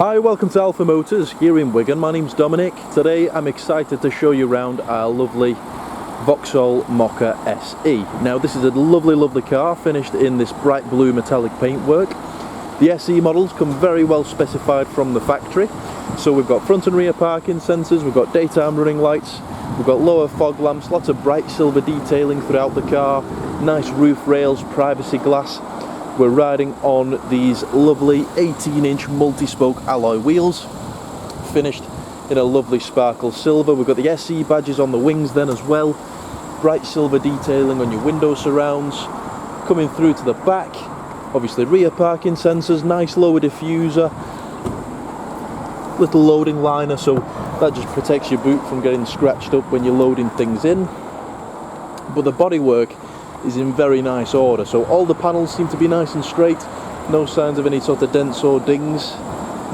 Hi, welcome to Alpha Motors here in Wigan. My name's Dominic. Today I'm excited to show you around our lovely Vauxhall Mokka SE. Now this is a lovely car finished in this bright blue metallic paintwork. The SE models come very well specified from the factory. So we've got front and rear parking sensors, we've got daytime running lights, we've got lower fog lamps, lots of bright silver detailing throughout the car, nice roof rails, privacy glass. We're riding on these lovely 18-inch multi-spoke alloy wheels, finished in a lovely sparkle silver. We've got the SE badges on the wings then as well, bright silver detailing on your window surrounds. Coming through to the back, obviously rear parking sensors, nice lower diffuser, little loading liner, so that just protects your boot from getting scratched up when you're loading things in. But the bodywork is in very nice order, so all the panels seem to be nice and straight, no signs of any sort of dents or dings,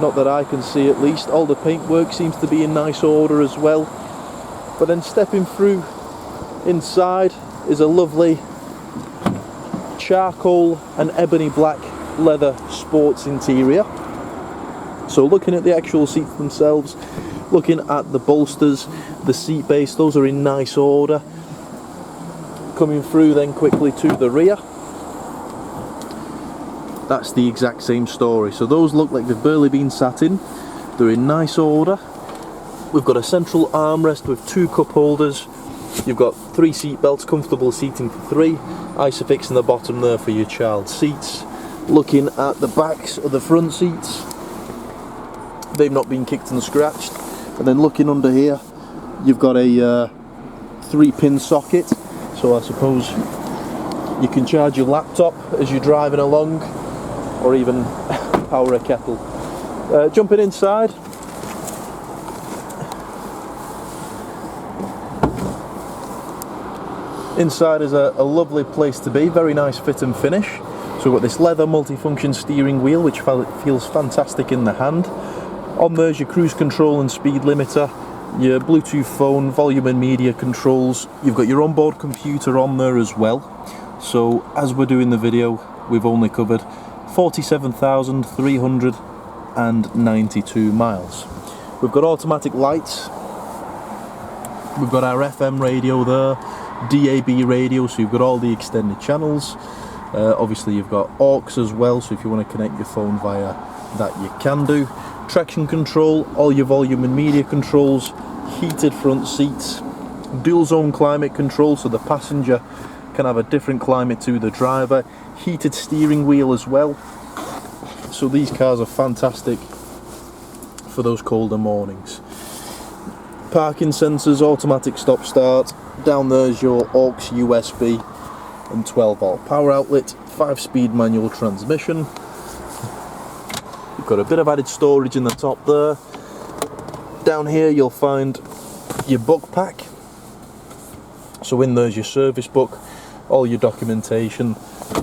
not that I can see at least. All the paintwork seems to be in nice order as well. But then stepping through inside is a lovely charcoal and ebony black leather sports interior. So looking at the actual seats themselves, looking at the bolsters, the seat base, those are in nice order. Coming through then quickly to the rear, that's the exact same story. So those look like they've barely been sat in, they're in nice order. We've got a central armrest with 2 cup holders, you've got 3 seat belts, comfortable seating for 3, Isofix in the bottom there for your child seats. Looking at the backs of the front seats, they've not been kicked and scratched. And then looking under here, you've got a 3-pin socket. So I suppose you can charge your laptop as you're driving along, or even power a kettle. Jumping inside, inside is a lovely place to be, very nice fit and finish. So we've got this leather multifunction steering wheel which feels fantastic in the hand. On there's your cruise control and speed limiter, your Bluetooth phone, volume and media controls. You've got your onboard computer on there as well. So as we're doing the video, we've only covered 47,392 miles. We've got automatic lights, we've got our FM radio there, DAB radio, so you've got all the extended channels. Obviously you've got AUX as well, so if you want to connect your phone via that you can do. Traction control, all your volume and media controls, heated front seats, dual zone climate control so the passenger can have a different climate to the driver, heated steering wheel as well. So these cars are fantastic for those colder mornings. Parking sensors, automatic stop start, down there's your AUX-USB and 12-volt power outlet, 5-speed manual transmission. You've got a bit of added storage in the top there. Down here you'll find your book pack. So in there's your service book, all your documentation,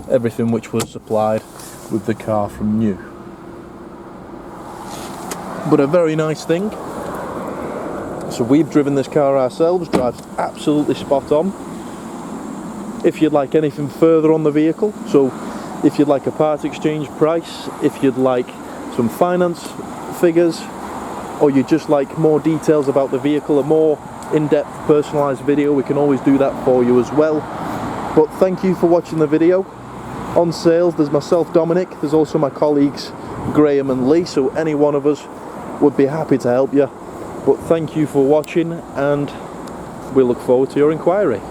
everything which was supplied with the car from new. But a very nice thing. So we've driven this car ourselves, drives absolutely spot on. If you'd like anything further on the vehicle, so if you'd like a part exchange price, if you'd like some finance figures, or you just like more details about the vehicle, a more in-depth personalised video, we can always do that for you as well. But thank you for watching the video. On sales there's myself, Dominic, there's also my colleagues Graham and Lee, so any one of us would be happy to help you. But thank you for watching and we look forward to your inquiry.